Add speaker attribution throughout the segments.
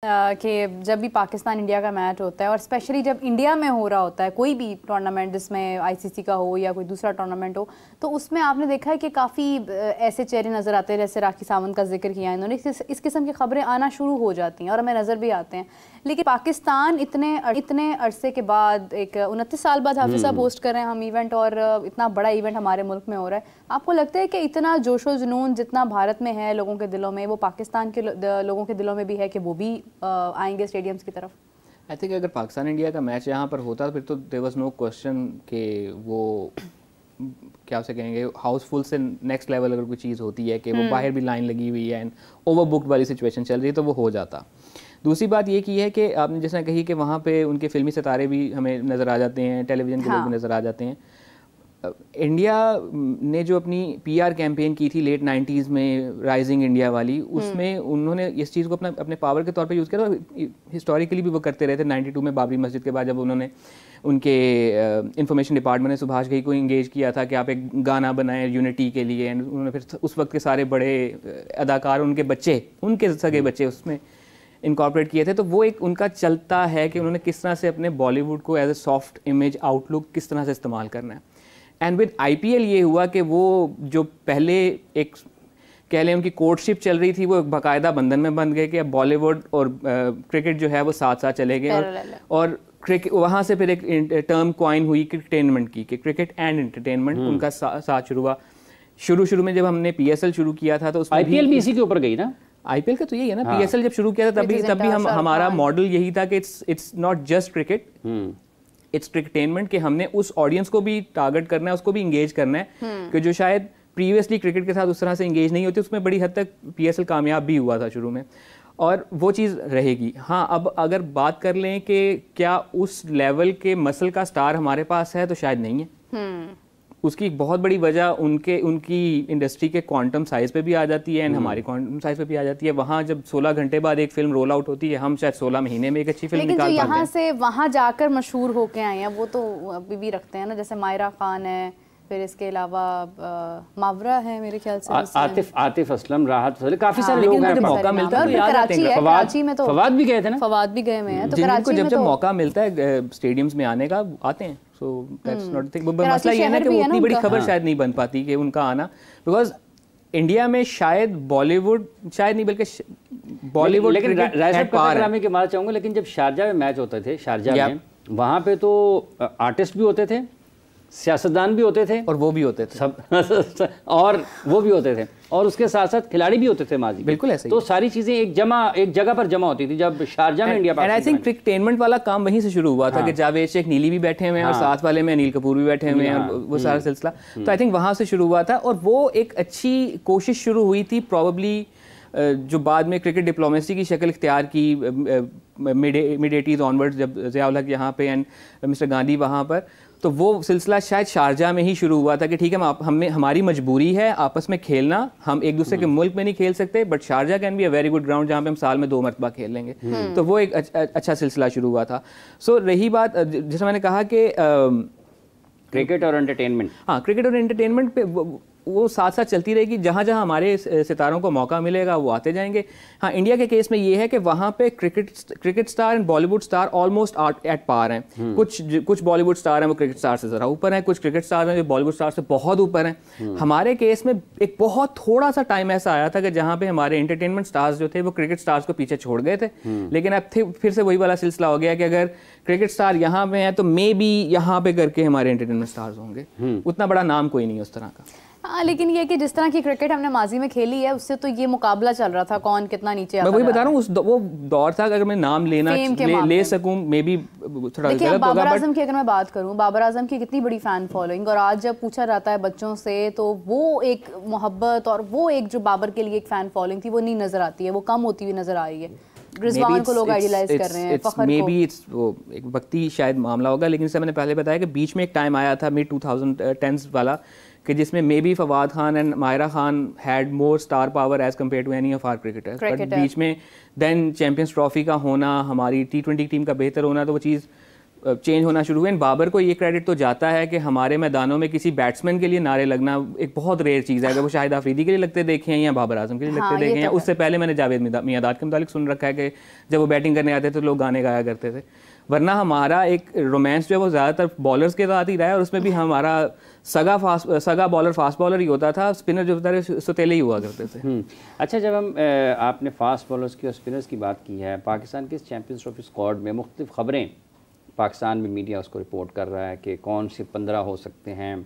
Speaker 1: कि जब भी पाकिस्तान इंडिया का मैच होता है और स्पेशली जब इंडिया में हो रहा होता है कोई भी टूर्नामेंट जिसमें आईसीसी का हो या कोई दूसरा टूर्नामेंट हो, तो उसमें आपने देखा है कि काफ़ी ऐसे चेहरे नज़र आते हैं, जैसे राखी सावंत का जिक्र किया इन्होंने, इस किस्म की खबरें आना शुरू हो जाती हैं और हमें नज़र भी आते हैं। लेकिन पाकिस्तान इतने अरसे के बाद, एक 29 साल बाद हाफिज़ साहब होस्ट कर रहे हैं हम इवेंट, और इतना बड़ा इवेंट हमारे मुल्क में हो रहा है। आपको लगता है कि इतना जोशो जुनून जितना भारत में है लोगों के दिलों में, वो पाकिस्तान के लोगों के दिलों में भी है कि वो भी आएंगे स्टेडियम्स की तरफ?
Speaker 2: आई थिंक अगर पाकिस्तान इंडिया का मैच यहाँ पर होता फिर तो देयर वाज नो क्वेश्चन कि वो क्या उसे कहेंगे हाउसफुल से नेक्स्ट लेवल अगर कोई चीज़ होती है कि वो बाहर भी लाइन लगी हुई है एंड ओवरबुक्ड वाली सिचुएशन चल रही है तो वो हो जाता। दूसरी बात ये की है कि आपने जैसा कही कि वहाँ पे उनके फिल्मी सितारे भी हमें नज़र आ जाते हैं, टेलीविज़न के लोग भी नज़र आ जाते हैं। इंडिया ने जो अपनी पीआर कैंपेन की थी लेट 90s में, राइजिंग इंडिया वाली, उसमें उन्होंने इस चीज़ को अपने पावर के तौर पे यूज़ किया था। हिस्टोरिकली भी वो करते रहे थे। 92 में बाबरी मस्जिद के बाद जब उन्होंने उनके इंफॉर्मेशन डिपार्टमेंट ने सुभाष घई को इंगेज किया था कि आप एक गाना बनाएं यूनिटी के लिए, एंड उन्होंने फिर उस वक्त के सारे बड़े अदाकार, उनके सगे बच्चे उसमें इनकॉर्पोरेट किए थे। तो वो एक उनका चलता है कि उन्होंने किस तरह से अपने बॉलीवुड को as a soft image outlook किस तरह से इस्तेमाल करना है। एंड विद आईपीएल ये हुआ कि वो जो पहले एक कह लें उनकी कोर्टशिप चल रही थी, वो एक बाकायदा बंधन में बंध गए कि अब बॉलीवुड और क्रिकेट जो है वो साथ साथ चले गए। और क्रिकेट वहाँ से फिर एक टर्म क्वाइन हुई क्रिकेटेनमेंट की, कि क्रिकेट एंड एंटरटेनमेंट उनका साथ शुरू हुआ। शुरू में जब हमने पीएसएल शुरू किया था तो उसमें
Speaker 3: आईपीएल भी इसी के ऊपर गई ना।
Speaker 2: आईपीएल का तो यही है ना। पीएसएल जब शुरू किया था तभी हमारा मॉडल यही था कि it's not just cricket, it's cricketainment, कि हमने उस ऑडियंस को भी टारगेट करना है, उसको भी इंगेज करना है कि जो शायद प्रीवियसली क्रिकेट के साथ उस तरह से इंगेज नहीं होती। उसमें बड़ी हद तक पीएसएल कामयाब भी हुआ था शुरू में, और वो चीज़ रहेगी। हाँ, अब अगर बात कर लें कि क्या उस लेवल के मसल का स्टार हमारे पास है, तो शायद नहीं है। उसकी एक बहुत बड़ी वजह उनकी इंडस्ट्री के क्वांटम साइज पे भी आ जाती है एंड हमारी क्वांटम साइज पे भी आ जाती है। वहाँ जब 16 घंटे बाद एक फिल्म रोल आउट होती है, हम शायद 16 महीने में एक अच्छी फिल्म निकाल पाते हैं।
Speaker 1: लेकिन जो यहाँ से वहाँ जाकर मशहूर होके आए हैं वो तो अभी भी रखते हैं ना, जैसे मायरा खान है, फिर इसके अलावा मावरा है मेरे ख्याल से, आतिफ
Speaker 3: असलम, राहत फतेह, काफी सारे लोग हैं।
Speaker 2: मौका मिलता है
Speaker 1: कराची में तो
Speaker 3: फवाद भी गए थे ना,
Speaker 1: फवाद भी गए हुए हैं। तो
Speaker 2: कराची में जब मौका मिलता है स्टेडियम्स में आने का, आते हैं। So that's not the thing. मसला ये है ना कि वो उतनी बड़ी खबर शायद नहीं बन पाती कि उनका आना, बिकॉज इंडिया में शायद बॉलीवुड, शायद नहीं बल्कि बॉलीवुड,
Speaker 3: लेकिन राइट के मार चाहूंगा, लेकिन जब शारजा में मैच होते थे, शारजा में वहाँ पे तो आर्टिस्ट भी होते थे, सियासतदान भी होते थे,
Speaker 2: और वो भी होते थे
Speaker 3: सब और वो भी होते थे, और उसके साथ साथ खिलाड़ी भी होते थे माजी।
Speaker 2: बिल्कुल ऐसे ही।
Speaker 3: तो सारी चीजें एक जगह पर जमा होती थी जब शारजा में इंडिया।
Speaker 2: एंड आई थिंक क्रिकेटेनमेंट वाला काम वहीं से शुरू हुआ था कि जावेद शेख नीली भी बैठे हुए हैं और साथ वाले में अनिल कपूर भी बैठे हुए हैं, और वो सारा सिलसिला। तो आई थिंक वहां से शुरू हुआ था, और वो एक अच्छी कोशिश शुरू हुई थी प्रॉबली, जो बाद में क्रिकेट डिप्लोमेसी की शक्ल इख्तियार की मिड 80s ऑनवर्ड्स, जब ज़िया-उल हक यहाँ पे एंड मिस्टर गांधी वहाँ पर। तो वो सिलसिला शायद शारजा में ही शुरू हुआ था कि ठीक है, हमारी मजबूरी है आपस में खेलना, हम एक दूसरे के मुल्क में नहीं खेल सकते, but Sharjah can be a very good ground जहाँ पे हम साल में 2 मरतबा खेल लेंगे। तो वो एक अच्छा सिलसिला शुरू हुआ था। सो रही बात, जैसे मैंने कहा कि
Speaker 3: क्रिकेट और एंटरटेनमेंट,
Speaker 2: हाँ, क्रिकेट और एंटरटेनमेंट पे वो साथ साथ चलती रहेगी। जहाँ जहाँ हमारे सितारों को मौका मिलेगा वो आते जाएंगे। हाँ, इंडिया के केस में ये है कि वहाँ पे cricket star and Bollywood star almost at par हैं। कुछ बॉलीवुड स्टार हैं वो क्रिकेट स्टार से ज़रा ऊपर हैं, कुछ क्रिकेट स्टार हैं जो बॉलीवुड स्टार से बहुत ऊपर हैं। हमारे केस में एक बहुत थोड़ा सा टाइम ऐसा आया था कि जहाँ पे हमारे एंटरटेनमेंट स्टार्स जो थे वो क्रिकेट स्टार्स को पीछे छोड़ गए थे। लेकिन अब फिर से वही वाला सिलसिला हो गया कि अगर क्रिकेट स्टार यहाँ पे हैं तो मे बी यहाँ पे करके हमारे एंटरटेनमेंट स्टार्स होंगे। उतना बड़ा नाम कोई नहीं उस तरह का।
Speaker 1: हाँ, लेकिन ये कि जिस तरह की क्रिकेट हमने माजी में खेली है, उससे तो ये मुकाबला चल रहा था कौन कितना नीचे आता।
Speaker 2: मैं वही बता रहा हूँ, वो दौर था, अगर मैं नाम ले सकूं मे बी थोड़ा गलत होगा।
Speaker 1: बाबर आजम की अगर मैं बात करूँ, बाबर आजम की कितनी बड़ी फैन फॉलोइंग, और आज जब पूछा जाता है बच्चों से तो वो एक मोहब्बत और वो एक जो बाबर के लिए एक फैन फॉलोइंग थी वो नहीं नजर आती है, वो कम होती हुई नजर आ रही है। रिजवान को लोग आइडियलाइज कर रहे हैं, फखर
Speaker 2: मे बी इट्स वो एक वक्ती शायद मामला होगा। लेकिन जैसे मैंने पहले बताया कि बीच में एक टाइम आया था मिड 2010s वाला कि जिसमें maybe Fawad Khan and Mahira Khan had more star power as compare to any of our cricketers. But बीच में देन चैंपियंस ट्रॉफी का होना, हमारी T20 टीम का बेहतर होना, तो वो चीज़ चेंज होना शुरू हुए। बाबर को ये क्रेडिट तो जाता है कि हमारे मैदानों में किसी बैट्समैन के लिए नारे लगना एक बहुत रेयर चीज़ है। अगर वो शाहिद अफरीदी के लिए लगते देखे हैं या बाबर आजम के लिए लगते देखे हैं, उससे पहले मैंने जावेद मियांदाद के मुतालिक सुन रखा है कि जब वो बैटिंग करने आते थे तो लोग गाने गाया करते थे। वरना हमारा एक रोमांस जो है वो ज़्यादातर बॉलर्स के साथ ही रहा है, और उसमें भी हमारा सगा बॉलर फास्ट बॉलर ही होता था, स्पिनर जो होता है सुतेले ही हुआ करते थे।
Speaker 3: अच्छा, जब हम आपने फास्ट बॉलर्स की और स्पिनर्स की बात की है, पाकिस्तान के चैम्पियंस ट्रॉफी स्क्वाड में मुख्तलिफ खबरें पाकिस्तान में मीडिया उसको रिपोर्ट कर रहा है कि कौन से 15 हो सकते हैं।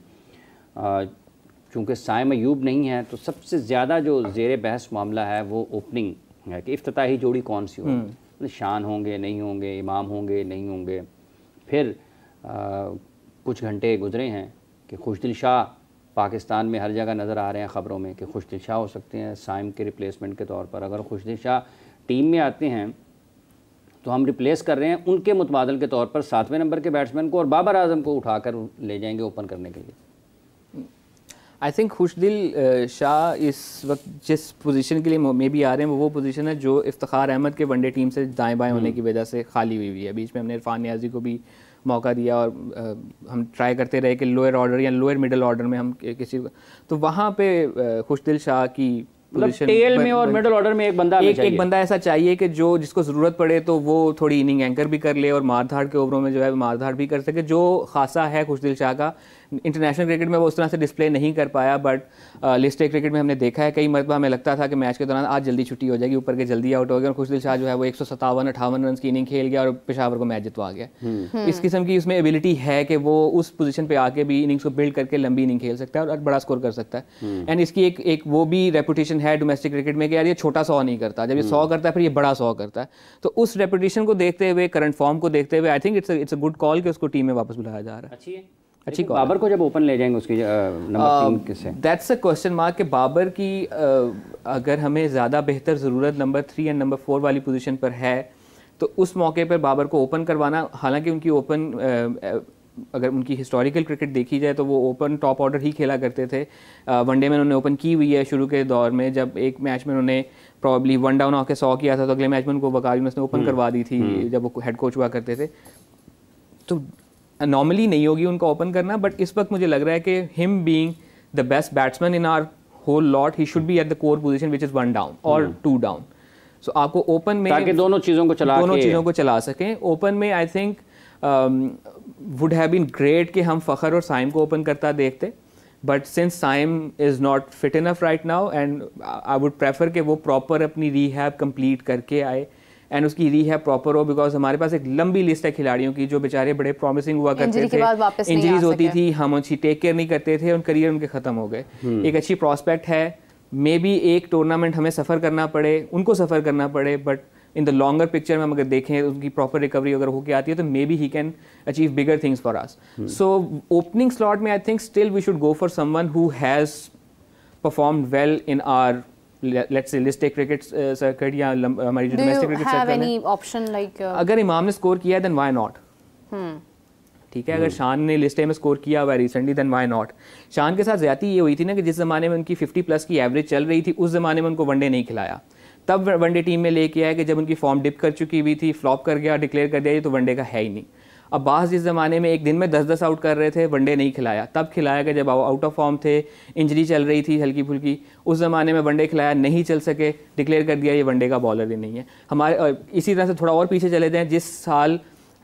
Speaker 3: चूँकि साइम अयूब नहीं है तो सबसे ज़्यादा जो ज़ेर बहस मामला है वो ओपनिंग है कि इफ्तिताही जोड़ी कौन सी होगी। शान होंगे नहीं होंगे, इमाम होंगे नहीं होंगे। फिर कुछ घंटे गुजरे हैं कि खुशदिल शाह पाकिस्तान में हर जगह नज़र आ रहे हैं ख़बरों में कि खुशदिल शाह हो सकते हैं साइम के रिप्लेसमेंट के तौर पर। अगर खुशदिल शाह टीम में आते हैं तो हम रिप्लेस कर रहे हैं उनके मुतबादल के तौर पर 7वें नंबर के बैट्समैन को, और बाबर आजम को उठाकर ले जाएंगे ओपन करने के लिए।
Speaker 2: आई थिंक खुशदिल शाह इस वक्त जिस पोजीशन के लिए मे भी आ रहे हैं वो पोजीशन है जो इफ्तिखार अहमद के वनडे टीम से दाएं बाएं होने की वजह से खाली हुई है। बीच में हमने इरफान नियाजी को भी मौका दिया और हम ट्राई करते रहे कि लोअर ऑर्डर या लोअर मिडल ऑर्डर में हम किसी को, तो वहाँ पे खुशदिल शाह की
Speaker 3: टेल में और मिडिल ऑर्डर में एक
Speaker 2: बंदा ऐसा चाहिए कि जो जिसको ज़रूरत पड़े तो वो थोड़ी इनिंग एंकर भी कर ले और मारधाड़ के ओवरों में जो है मारधाड़ भी कर सके। जो खासा है खुशदिल शाह का, इंटरनेशनल क्रिकेट में वो उस तरह से डिस्प्ले नहीं कर पाया, बट लिस्ट ए क्रिकेट में हमने देखा है कई मरतबा हमें लगता था कि मैच के दौरान आज जल्दी छुट्टी हो जाएगी, ऊपर के जल्दी आउट हो गया, और खुशदिल शाह जो है वो 157-58 रन की इनिंग खेल गया और पेशावर को मैच जितवा गया। इस किस्म की उसमें एबिलिटी है कि वो उस पोजीशन पे आके भी इनिंग्स को बिल्ड करके लंबी इनिंग खेल सकता है और बड़ा स्कोर कर सकता है। एंड इसकी एक वो भी रेपुटेशन है डोमेस्टिक क्रिकेट में कि यार ये छोटा 100 नहीं करता, जब ये 100 करता है फिर ये बड़ा 100 करता है। तो उस रेपुटेशन को देखते हुए, करंट फॉर्म को देखते हुए, I think it's a good call कि उसको टीम में वापस बुलाया जा रहा है। अच्छी कॉल।
Speaker 3: बाबर को जब ओपन ले जाएंगे उसकी नंबर 3 किससे?
Speaker 2: दैट्स अ क्वेश्चन मार्क कि बाबर की अगर हमें ज़्यादा बेहतर ज़रूरत नंबर 3 या नंबर 4 वाली पोजीशन पर है तो उस मौके पर बाबर को ओपन करवाना, हालांकि उनकी ओपन अगर उनकी हिस्टोरिकल क्रिकेट देखी जाए तो वो ओपन टॉप ऑर्डर ही खेला करते थे। वनडे में उन्होंने ओपन की हुई है शुरू के दौर में, जब एक मैच में उन्होंने प्रॉब्ली 1 डाउन होकर 100 किया था तो अगले मैच में उनको वकार यूनुस ने ओपन करवा दी थी जब वो हेड कोच हुआ करते थे। तो नॉर्मली नहीं होगी उनका ओपन करना, बट इस वक्त मुझे लग रहा है कि him being the best batsman in our whole lot, he should be at the core position which is 1 down और 2 डाउन। सो आपको ओपन में
Speaker 3: ताकि दोनों चीज़ों को
Speaker 2: चला सकें। ओपन में I think would have been great कि हम फ़खर और साइम को ओपन करता देखते, but since Saim is not fit enough right now and I would prefer कि वो प्रॉपर अपनी रीहैब कंप्लीट करके आए एंड उसकी रीहैब प्रॉपर हो, बिकॉज हमारे पास एक लंबी लिस्ट है खिलाड़ियों की जो बेचारे बड़े प्रॉमिसिंग हुआ करते थे, इंजरीज होती थी, हम उनकी टेक केयर नहीं करते थे और करियर उनके ख़त्म हो गए। एक अच्छी प्रॉस्पेक्ट है, मे बी एक टूर्नामेंट हमें सफ़र करना पड़े, उनको सफ़र करना पड़े, but in the longer picture में हम अगर देखें उनकी प्रॉपर रिकवरी अगर होकर आती है तो maybe he can achieve bigger things for us. So opening slot में I think still we should go for someone who has performed well in our let's say list A cricket circuit या हमारी जो domestic cricket circuit है।
Speaker 1: any option like
Speaker 2: अगर इमाम ने score किया है then why not? ठीक है, अगर शान ने लिस्ट ए में स्कोर किया हुआ रिसेंटली then why not? शान के साथ ज़्यादती ये हुई थी ना कि जिस ज़माने में उनकी 50+ की एवरेज चल रही थी उस ज़माने में उनको वनडे नहीं खिलाया, तब वनडे टीम में लेके आया कि जब उनकी फॉर्म डिप कर चुकी हुई थी, फ्लॉप कर गया, डिक्लेयर कर दिया ये तो वनडे का है ही नहीं। अब बास जिस ज़माने में एक दिन में 10-10 आउट कर रहे थे, वनडे नहीं खिलाया, तब खिलाया कि जब आउट ऑफ फॉर्म थे, इंजरी चल रही थी हल्की फुल्की, उस ज़माने में वनडे खिलाया, नहीं चल सके, डिक्लेयर कर दिया ये वनडे का बॉलर ही नहीं है। हमारे इसी तरह से थोड़ा और पीछे चले जाएँ, जिस साल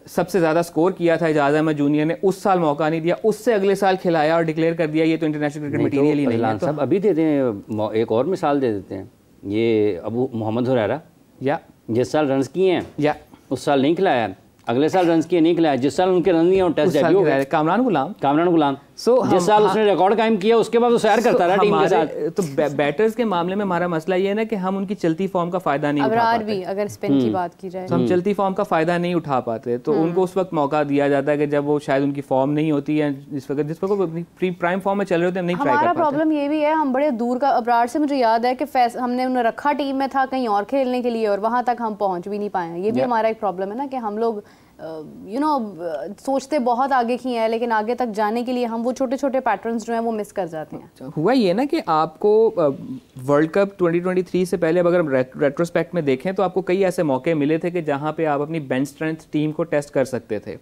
Speaker 2: सबसे ज़्यादा स्कोर किया था एजाज अहमद जूनियर ने, उस साल मौका नहीं दिया, उससे अगले साल खिलाया और डिक्लेयर कर दिया ये तो इंटरनेशनल क्रिकेट मटीरियल ही नहीं है।
Speaker 3: सब अभी देते हैं, एक और मिसाल दे देते हैं, ये अबू मोहम्मद हुरैरा,
Speaker 2: या
Speaker 3: जिस साल रन्स किए हैं
Speaker 2: या
Speaker 3: उस साल नहीं खिलाया, अगले साल रन्स किए नहीं खिलाया, जिस साल उनके रन नहीं और टेस्ट डेब्यू हो
Speaker 2: कामरान गुलाम
Speaker 3: जिस साल उसने रिकॉर्ड कायम किया उसके बाद वो सैर करता रहा टीम के साथ।
Speaker 2: तो बैटर्स के मामले में हमारा मसला ये है ना कि हम उनकी चलती फॉर्म का फायदा नहीं उठा पाते।
Speaker 1: भी अगर स्पिन की बात की जाए
Speaker 2: तो हम चलती फॉर्म का फायदा नहीं उठा पाते, तो उनको उस वक्त मौका दिया जाता है कि जब वो शायद उनकी फॉर्म नहीं होती है, जिस वक्त वो प्री प्राइम फॉर्म में चल रहे होते हैं, नहीं ट्राई कर पाते।
Speaker 1: हमारा प्रॉब्लम ये भी है, हम बड़े दूर का, अबरार से मुझे याद है कि हमने उन्हें रखा टीम में था कहीं और खेलने के लिए और वहां तक हम पहुंच भी नहीं पाए। ये भी हमारा एक प्रॉब्लम है ना कि हम लोग सोचते बहुत आगे की हैं लेकिन आगे तक जाने के लिए हम वो छोटे छोटे पैटर्न्स जो हैं वो मिस कर जाते हैं।
Speaker 2: हुआ ये ना कि आपको वर्ल्ड कप 2023 से पहले अगर हम रेट्रोस्पेक्ट में देखें तो आपको कई ऐसे मौके मिले थे कि जहां पे आप अपनी बेंच स्ट्रेंथ टीम को टेस्ट कर सकते थे।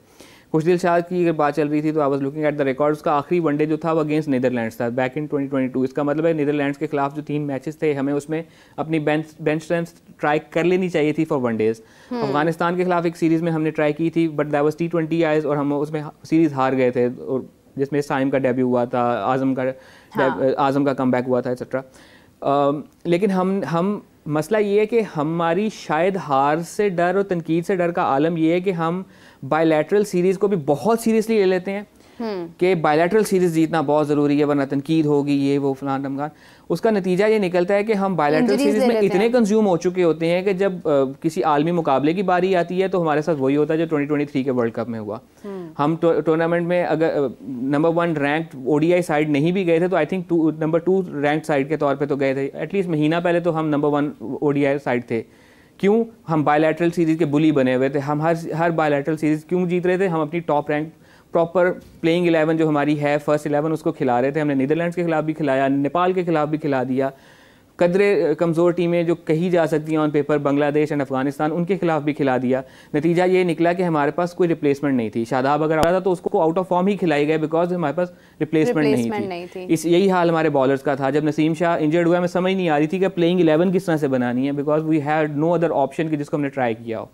Speaker 2: खुशदिल शाह की अगर बात चल रही थी तो I was looking at the record, उसका आखिरी वनडे जो था वो अगेंस्ट नीदरलैंड्स था बैक इन 2022। इसका मतलब है नीदरलैंड्स के खिलाफ जो 3 मैचेस थे हमें उसमें अपनी बेंच स्ट्रेंथ ट्राई कर लेनी चाहिए थी फॉर वनडेज। अफगानिस्तान के खिलाफ एक सीरीज़ में हमने ट्राई की थी but that was T20 eyes और हम उसमें सीरीज़ हार गए थे, और जिसमें साइम का डेब्यू हुआ था, आज़म का कमबैक हुआ था एक्सेट्रा। लेकिन हम मसला ये है कि हमारी शायद हार से डर और तनकीद से डर का आलम ये है कि हम बायलैटरल सीरीज़ को भी बहुत सीरियसली ले लेते हैं कि बायलैटरल सीरीज़ जीतना बहुत ज़रूरी है वरना तनकीद होगी, ये वो फलान ढमकान। उसका नतीजा ये निकलता है कि हम बायलैटरल सीरीज़ में इतने कंज्यूम हो चुके होते हैं कि जब किसी आलमी मुकाबले की बारी आती है तो हमारे साथ वही होता है जो 2023 के वर्ल्ड कप में हुआ। हम टूर्नामेंट में अगर नंबर 1 रैंक्ड ODI साइड नहीं भी गए थे तो I think number 2 ranked side के तौर पे तो गए थे, एटलीस्ट महीना पहले तो हम नंबर 1 ODI साइड थे। क्यों? हम बायलैटरल सीरीज़ के बुली बने हुए थे। हम हर बायलैटरल सीरीज़ क्यों जीत रहे थे? हम अपनी टॉप रैंक प्रॉपर प्लेइंग 11 जो हमारी है फर्स्ट 11 उसको खिला रहे थे। हमने नीदरलैंड्स के खिलाफ भी खिलाया, नेपाल के खिलाफ भी खिला दिया। कदरे कमज़ोर टीमें जो कही जा सकती हैं on paper, Bangladesh and Afghanistan, उनके खिलाफ भी खिला दिया। नतीजा ये निकला कि हमारे पास कोई रिप्लेसमेंट नहीं थी। शादाब अगर आ रहा था तो उसको आउट ऑफ फॉर्म ही खिलाई गए बिकॉज हमारे पास रिप्लेसमेंट नहीं थी। यही हाल हमारे बॉलर्स का था। जब नसीम शाह इंजर्ड हुआ, हमें समझ नहीं आ रही थी कि प्लेइंग 11 किस तरह से बनानी है because we had no other option कि जिसको हमने ट्राई किया हो।